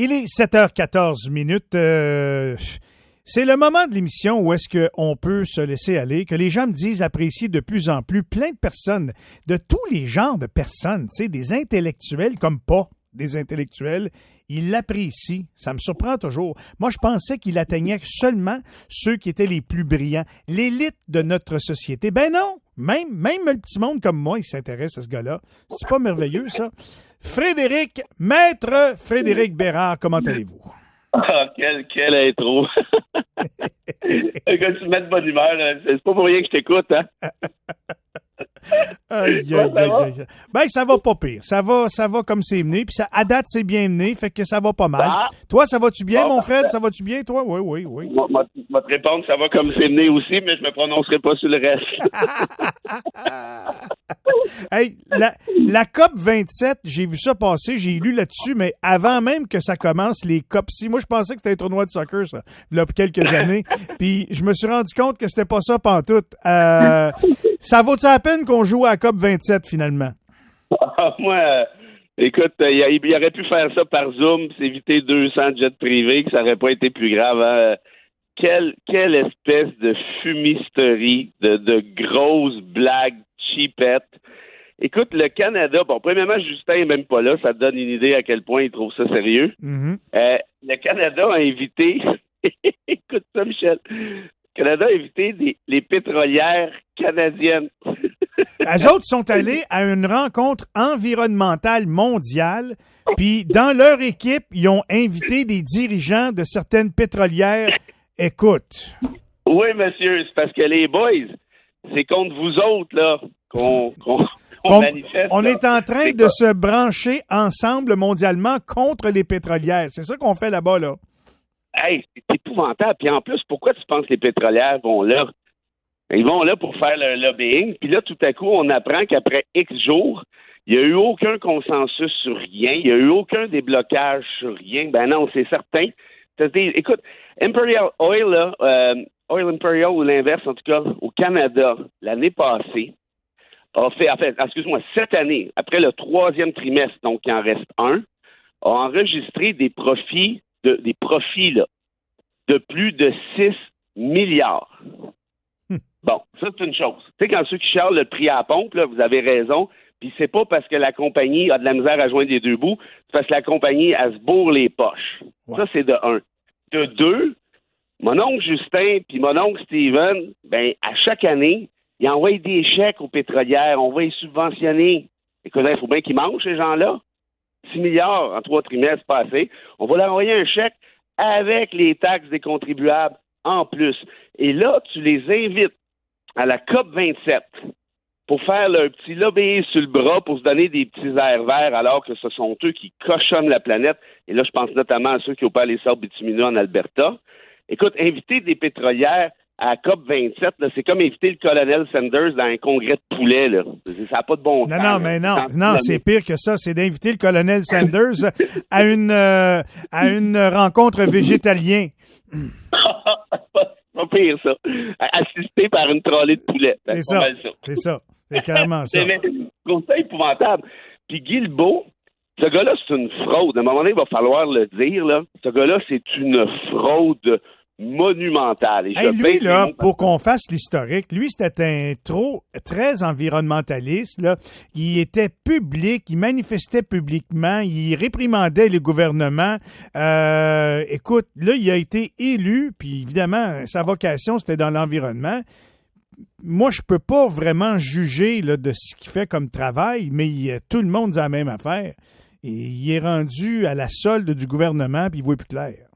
Il est 7h14 minutes. C'est le moment de l'émission où est-ce qu'on peut se laisser aller, que les gens me disent apprécier de plus en plus plein de personnes, de tous les genres de personnes, tu sais, des intellectuels comme pas des intellectuels, ils l'apprécient. Ça me surprend toujours. Moi, je pensais qu'il atteignait seulement ceux qui étaient les plus brillants, l'élite de notre société. Ben non! Même le petit monde comme moi, il s'intéresse à ce gars-là. C'est pas merveilleux, ça? Maître Frédéric Bérard, comment allez-vous? Ah, quelle intro! Quand tu me mets de bonne humeur, là, c'est pas pour rien que je t'écoute, hein? Aïe. Ben, ça va pas pire. Ça va comme c'est mené. Puis à date, c'est bien mené, fait que ça va pas mal. Ah. Toi, ça va-tu bien, mon Fred? Parfait. Ça va-tu bien, toi? Oui. Moi, te répondre, ça va comme c'est mené aussi, mais je me prononcerai pas sur le reste. Hey, la COP 27, j'ai vu ça passer, j'ai lu là-dessus, mais avant même que ça commence, les COP-ci, moi, je pensais que c'était un tournoi de soccer, ça, il y a quelques années, puis je me suis rendu compte que c'était pas ça pantoute. Ça vaut-tu la peine qu'on joue à la COP 27, finalement? Moi, écoute, il aurait pu faire ça par Zoom, s'éviter 200 jets privés, que ça aurait pas été plus grave, hein? Quelle espèce de fumisterie, de grosses blagues cheapettes. Écoute, le Canada, bon, premièrement, Justin n'est même pas là, ça te donne une idée à quel point il trouve ça sérieux. Mm-hmm. Le Canada a invité, écoute ça, Michel, le Canada a invité les pétrolières canadiennes. Eux autres sont allés à une rencontre environnementale mondiale, puis dans leur équipe, ils ont invité des dirigeants de certaines pétrolières. Écoute. Oui, monsieur, c'est parce que les boys, c'est contre vous autres, là, qu'on manifeste. On là. est en train de se brancher ensemble mondialement contre les pétrolières. C'est ça qu'on fait là-bas, là. Hey, c'est épouvantable. Puis en plus, pourquoi tu penses que les pétrolières vont là? Ils vont là pour faire le lobbying. Puis là, tout à coup, on apprend qu'après X jours, il n'y a eu aucun consensus sur rien. Il n'y a eu aucun déblocage sur rien. Ben non, c'est certain. Écoute, Imperial Oil, là, Oil Imperial ou l'inverse, en tout cas, au Canada, l'année passée, cette année, après le 3e trimestre, donc il en reste un, a enregistré des profits là, de plus de 6 milliards. Bon, ça, c'est une chose. Tu sais, quand ceux qui charlent le prix à la pompe, là, vous avez raison, puis c'est pas parce que la compagnie a de la misère à joindre les deux bouts, c'est parce que la compagnie, elle se bourre les poches. Ouais. Ça, c'est de un. De deux, mon oncle Justin puis mon oncle Steven, ben, à chaque année, ils envoient des chèques aux pétrolières. On va les subventionner. Écoute, il faut bien qu'ils mangent, ces gens-là. 6 milliards en 3 trimestres passés. On va leur envoyer un chèque avec les taxes des contribuables en plus. Et là, tu les invites à la COP 27 pour faire leur petit lobbying sur le bras pour se donner des petits airs verts alors que ce sont eux qui cochonnent la planète. Et là, je pense notamment à ceux qui opèrent les sables bitumineux en Alberta. Écoute, inviter des pétrolières à la COP 27, là, c'est comme inviter le colonel Sanders dans un congrès de poulet. Là. Ça n'a pas de bon sens. Non, c'est pire que ça. C'est d'inviter le colonel Sanders à une rencontre végétalien. Pas pire, ça. Assisté par une trolley de poulet. C'est ça. C'est carrément ça. C'est épouvantable. Puis Guy Lebeault, ce gars-là, c'est une fraude. À un moment donné, il va falloir le dire. Là. Ce gars-là, c'est une fraude monumentale. Et lui, là, pour qu'on fasse l'historique, lui, c'était très environnementaliste. Là. Il était public, il manifestait publiquement, il réprimandait les gouvernements. Écoute, là, il a été élu, puis évidemment, sa vocation, c'était dans l'environnement. Moi, je peux pas vraiment juger là, de ce qu'il fait comme travail, mais tout le monde dit la même affaire. Et il est rendu à la solde du gouvernement, puis il voit plus clair.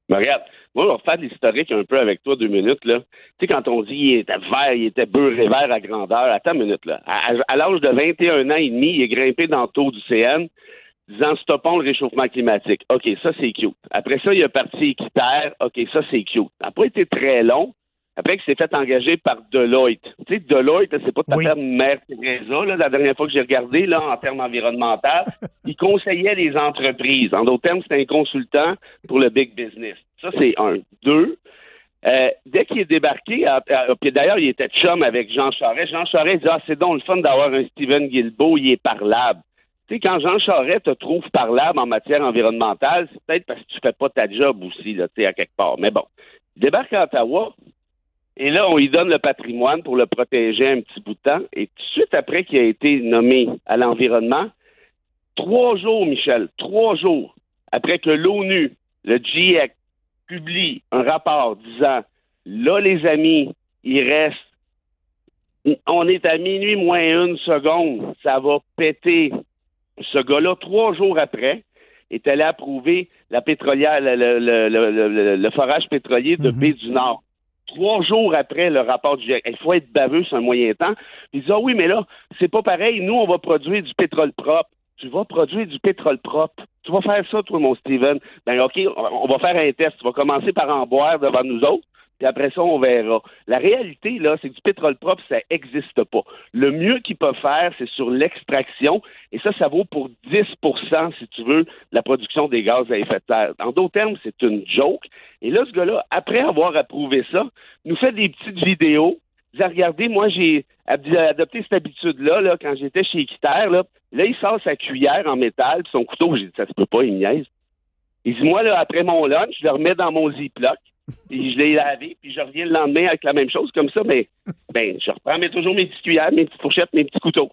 Mais regarde, moi, on va refaire de l'historique un peu avec toi 2 minutes. Là. Tu sais, quand on dit qu'il était vert, il était beurré vert à grandeur, attends une minute. Là. À l'âge de 21 ans et demi, il est grimpé dans le taux du CN, disant « Stoppons le réchauffement climatique ». OK, ça, c'est cute. Après ça, il a parti équitaire. OK, ça, c'est cute. Ça n'a pas été très long. Après qu'il s'est fait engager par Deloitte. Tu sais, Deloitte, là, c'est pas tout à fait Mère Teresa, là, la dernière fois que j'ai regardé, là, en termes environnementaux. Il conseillait les entreprises. En d'autres termes, c'était un consultant pour le big business. Ça, c'est un. 2, dès qu'il est débarqué, puis d'ailleurs, il était chum avec Jean Charest. Jean Charest dit « Ah, c'est donc le fun d'avoir un Stephen Guilbeault, il est parlable. » Tu sais, quand Jean Charest te trouve parlable en matière environnementale, c'est peut-être parce que tu fais pas ta job aussi, là, tu sais, à quelque part. Mais bon, il débarque à Ottawa, et là, on lui donne le patrimoine pour le protéger un petit bout de temps. Et tout de suite après qu'il a été nommé à l'environnement, 3 jours, Michel, 3 jours après que l'ONU, le GIEC, publie un rapport disant, là, les amis, il reste, on est à minuit moins 1 seconde, ça va péter. Ce gars-là, 3 jours après, est allé approuver la pétrolière, le forage pétrolier de baie du Nord. 3 jours après le rapport du GIEC. Il faut être baveux sur un moyen temps. Ils disent, ah oui, mais là, c'est pas pareil. Nous, on va produire du pétrole propre. Tu vas produire du pétrole propre. Tu vas faire ça, toi, mon Steven. Ben, OK, on va faire un test. Tu vas commencer par en boire devant nous autres. Puis après ça, on verra. La réalité, là, c'est que du pétrole propre, ça n'existe pas. Le mieux qu'ils peuvent faire, c'est sur l'extraction. Et ça vaut pour 10 si tu veux, de la production des gaz à effet de serre. En d'autres termes, c'est une joke. Et là, ce gars-là, après avoir approuvé ça, nous fait des petites vidéos. Il dit, regardez, moi, j'ai adopté cette habitude-là, là, quand j'étais chez Équiterre, là, il sort sa cuillère en métal, puis son couteau. J'ai dit, ça se peut pas, il me niaise. Il dit, moi, là, après mon lunch, je le remets dans mon Ziploc. Puis je l'ai lavé, puis je reviens le lendemain avec la même chose, comme ça, mais je reprends toujours mes petites cuillères, mes petites fourchettes, mes petits couteaux.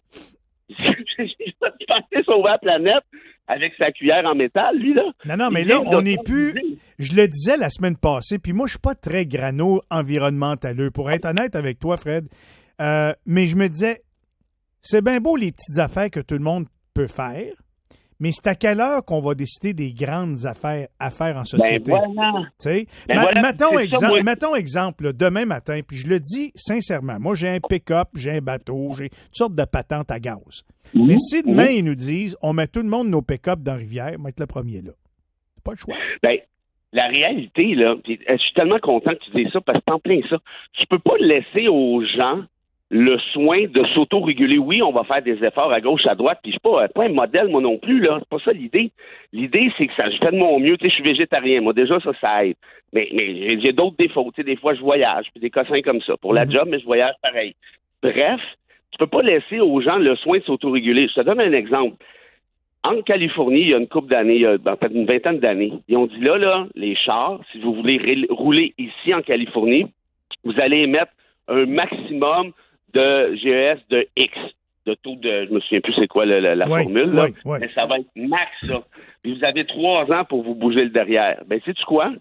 J'ai pas pensé sauver la planète avec sa cuillère en métal, lui, là. Non, mais là, on n'est plus... Je le disais la semaine passée, puis moi, je suis pas très grano-environnementaleux, pour être honnête avec toi, Fred. Mais je me disais, c'est bien beau les petites affaires que tout le monde peut faire, mais c'est à quelle heure qu'on va décider des grandes affaires à faire en société? Ben voilà. Mettons exemple, là, demain matin, puis je le dis sincèrement, moi j'ai un pick-up, j'ai un bateau, j'ai toutes sortes de patentes à gaz. Mais si demain ils nous disent, on met tout le monde nos pick-up dans la rivière, on va être le premier là. C'est pas le choix. Ben, la réalité, là, puis je suis tellement content que tu dises ça, parce que t'en plein ça. Tu peux pas laisser aux gens le soin de s'auto-réguler. Oui, on va faire des efforts à gauche, à droite, puis je suis pas un modèle, moi non plus, là. C'est pas ça l'idée. L'idée, c'est que je fais de mon mieux. Tu sais, je suis végétarien. Moi, déjà, ça aide. Mais j'ai d'autres défauts. Tu sais, des fois, je voyage, puis des cossins comme ça. Pour la job, mais je voyage pareil. Bref, tu peux pas laisser aux gens le soin de s'auto-réguler. Je te donne un exemple. En Californie, il y a une couple d'années, il y a peut-être une vingtaine d'années, ils ont dit là, les chars, si vous voulez rouler ici en Californie, vous allez émettre un maximum de GES de X, de taux de, je me souviens plus c'est quoi la formule, là, mais ça va être max, là. Puis vous avez 3 ans pour vous bouger le derrière. Ben, sais-tu quoi?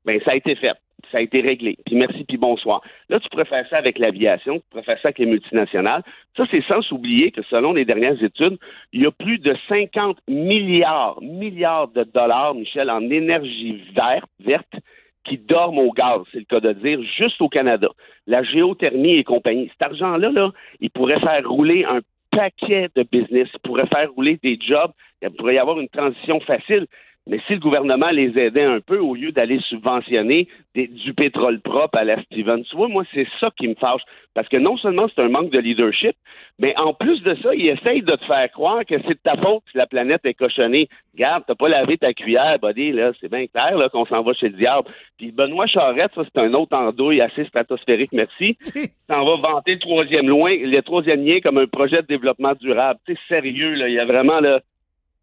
Ben, ça a été fait. Ça a été réglé. Puis merci, puis bonsoir. Là, tu pourrais faire ça avec l'aviation, tu pourrais faire ça avec les multinationales. Ça, c'est sans oublier que selon les dernières études, il y a plus de 50 milliards de dollars, Michel, en énergie verte, qui dorment au gaz, c'est le cas de dire, juste au Canada. La géothermie et compagnie. Cet argent-là, là, il pourrait faire rouler un paquet de business, il pourrait faire rouler des jobs, il pourrait y avoir une transition facile. Mais si le gouvernement les aidait un peu, au lieu d'aller subventionner du pétrole propre à la Steven, tu vois, moi, c'est ça qui me fâche. Parce que non seulement c'est un manque de leadership, mais en plus de ça, ils essayent de te faire croire que c'est de ta faute si la planète est cochonnée. Regarde, t'as pas lavé ta cuillère, buddy, là, c'est bien clair là, qu'on s'en va chez le diable. Puis Benoît Charette, ça, c'est un autre andouille assez stratosphérique, merci. S'en va vanter le troisième lien comme un projet de développement durable. Tu sais, sérieux, là, il y a vraiment, là,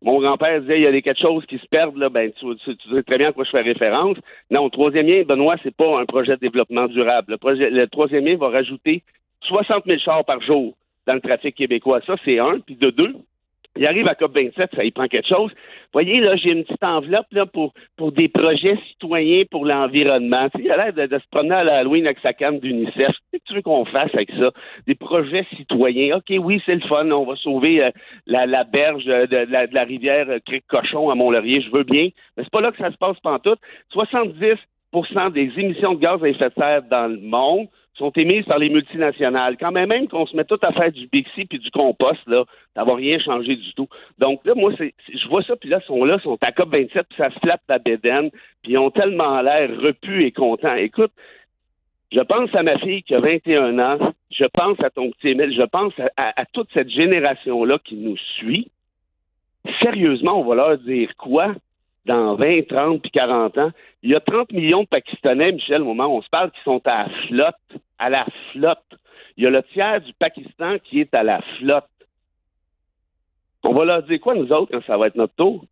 mon grand-père disait, il y a quelque chose qui se perdent, là, ben, tu sais très bien à quoi je fais référence. Non, le troisième lien, Benoît, c'est pas un projet de développement durable. Le troisième lien va rajouter 60 000 chars par jour dans le trafic québécois. Ça, c'est un. Puis de deux, il arrive à COP27, ça y prend quelque chose. Vous voyez, là, j'ai une petite enveloppe là, pour des projets citoyens pour l'environnement. Tu sais, il a l'air de se promener à l'Halloween avec sa canne d'UNICEF. Qu'est-ce que tu veux qu'on fasse avec ça? Des projets citoyens. OK, oui, c'est le fun. On va sauver la berge de la rivière Cric-Cochon à Mont-Laurier. Je veux bien. Mais c'est pas là que ça se passe pantoute. 70% des émissions de gaz à effet de serre dans le monde sont émises par les multinationales. Quand même qu'on se met tout à faire du Bixi puis du compost, là, ça va rien changer du tout. Donc là, moi, je vois ça, puis là, sont à COP27, puis ça se flatte la bédaine, puis ils ont tellement l'air repus et contents. Écoute, je pense à ma fille qui a 21 ans, je pense à ton petit Émile, je pense à toute cette génération-là qui nous suit. Sérieusement, on va leur dire quoi? Dans 20, 30 puis 40 ans, il y a 30 millions de Pakistanais, Michel, au moment où on se parle, qui sont à la flotte. Il y a le tiers du Pakistan qui est à la flotte. On va leur dire quoi, nous autres, quand ça va être notre tour?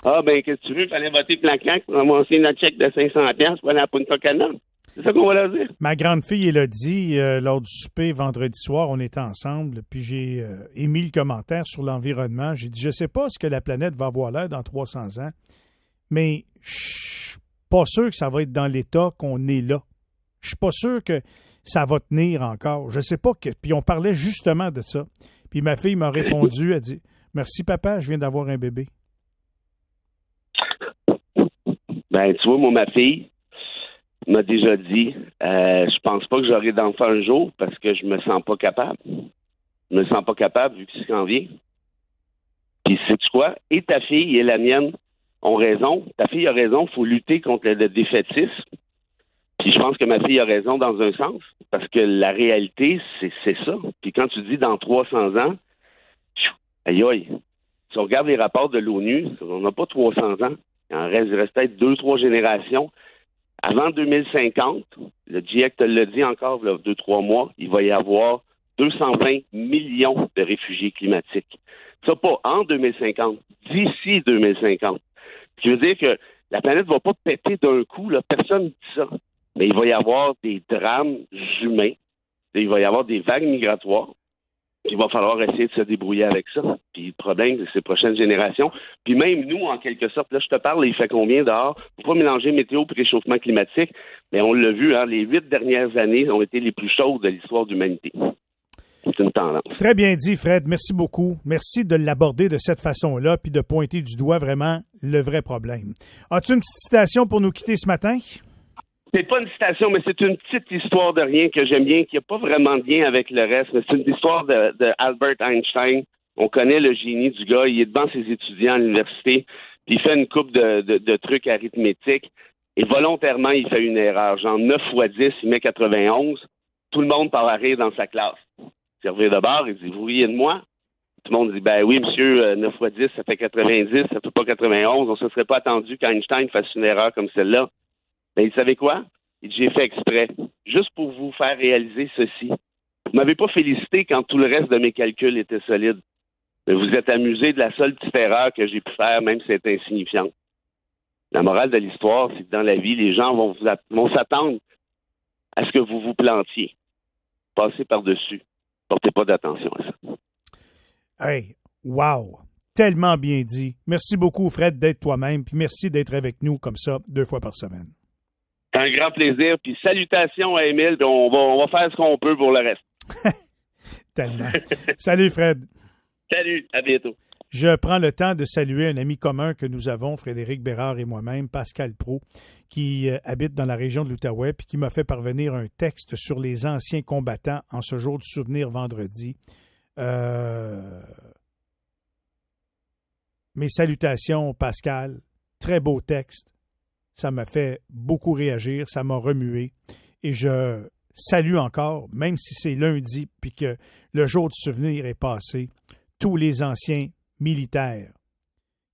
Ah, ben, qu'est-ce que tu veux? Il fallait voter plan-clac pour ramasser notre chèque de 500$ pour aller à Punta Cana. C'est ça qu'on va leur dire. Ma grande fille, elle a dit, lors du souper vendredi soir, on était ensemble, puis j'ai émis le commentaire sur l'environnement. J'ai dit, je sais pas ce que la planète va avoir l'air dans 300 ans, mais je suis pas sûr que ça va être dans l'état qu'on est là. Je suis pas sûr que ça va tenir encore. Je sais pas que... Puis on parlait justement de ça. Puis ma fille m'a répondu, elle dit, merci papa, je viens d'avoir un bébé. Ben, tu vois, moi, ma fille m'a déjà dit, je pense pas que j'aurai d'enfant un jour parce que je me sens pas capable. Je me sens pas capable vu que c'est ce qu'en vient. Puis, sais-tu quoi? Et ta fille et la mienne ont raison. Ta fille a raison, il faut lutter contre le défaitisme. Puis je pense que ma fille a raison dans un sens, parce que la réalité, c'est ça. Puis quand tu dis dans 300 ans, aïe aïe, si on regarde les rapports de l'ONU, on n'a pas 300 ans. Il reste peut-être 2-3 générations. Avant 2050, le GIEC te l'a dit encore, il y a 2-3 mois, il va y avoir 220 millions de réfugiés climatiques. Ça, pas en 2050, d'ici 2050. Ce qui veut dire que la planète ne va pas péter d'un coup, là, personne ne dit ça. Mais il va y avoir des drames humains, il va y avoir des vagues migratoires, il va falloir essayer de se débrouiller avec ça. Puis le problème, c'est ces prochaines générations. Puis même nous, en quelque sorte, là, je te parle, il fait combien dehors? Il ne faut pas mélanger météo et réchauffement climatique, mais on l'a vu, hein, les 8 dernières années ont été les plus chaudes de l'histoire de l'humanité. C'est une tendance. Très bien dit, Fred. Merci beaucoup. Merci de l'aborder de cette façon-là, puis de pointer du doigt vraiment le vrai problème. As-tu une petite citation pour nous quitter ce matin? C'est pas une citation, mais c'est une petite histoire de rien que j'aime bien, qui n'a pas vraiment de lien avec le reste, mais c'est une histoire de Albert Einstein. On connaît le génie du gars, il est devant ses étudiants à l'université, puis il fait une couple de trucs arithmétiques, et volontairement, il fait une erreur. Genre 9 fois 10, il met 91. Tout le monde part à rire dans sa classe. Il revient de bord, il dit, vous riez de moi? Tout le monde dit, ben oui, monsieur, 9 fois 10, ça fait 90, ça fait pas 91. On ne se serait pas attendu qu'Einstein fasse une erreur comme celle-là. Ben, vous savez quoi? Il dit, j'ai fait exprès, juste pour vous faire réaliser ceci. Vous m'avez pas félicité quand tout le reste de mes calculs était solide. Mais vous êtes amusé de la seule petite erreur que j'ai pu faire, même si c'est insignifiante. La morale de l'histoire, c'est que dans la vie, les gens vont s'attendre à ce que vous vous plantiez. Passez par-dessus. Portez pas d'attention à ça. Hey, wow! Tellement bien dit. Merci beaucoup, Fred, d'être toi-même, puis merci d'être avec nous comme ça 2 fois par semaine. C'est un grand plaisir, puis salutations à Émile, puis on va faire ce qu'on peut pour le reste. Tellement. Salut, Fred. Salut, à bientôt. Je prends le temps de saluer un ami commun que nous avons, Frédéric Bérard et moi-même, Pascal Pro, qui habite dans la région de l'Outaouais, puis qui m'a fait parvenir un texte sur les anciens combattants en ce jour du souvenir vendredi. Mes salutations, Pascal. Très beau texte. Ça m'a fait beaucoup réagir, ça m'a remué. Et je salue encore, même si c'est lundi, puis que le jour du souvenir est passé, tous les anciens militaires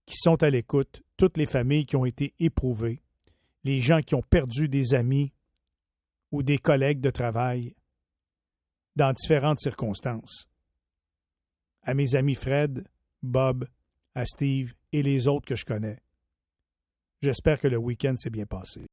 qui sont à l'écoute, toutes les familles qui ont été éprouvées, les gens qui ont perdu des amis ou des collègues de travail dans différentes circonstances. À mes amis Fred, Bob, à Steve et les autres que je connais. J'espère que le week-end s'est bien passé.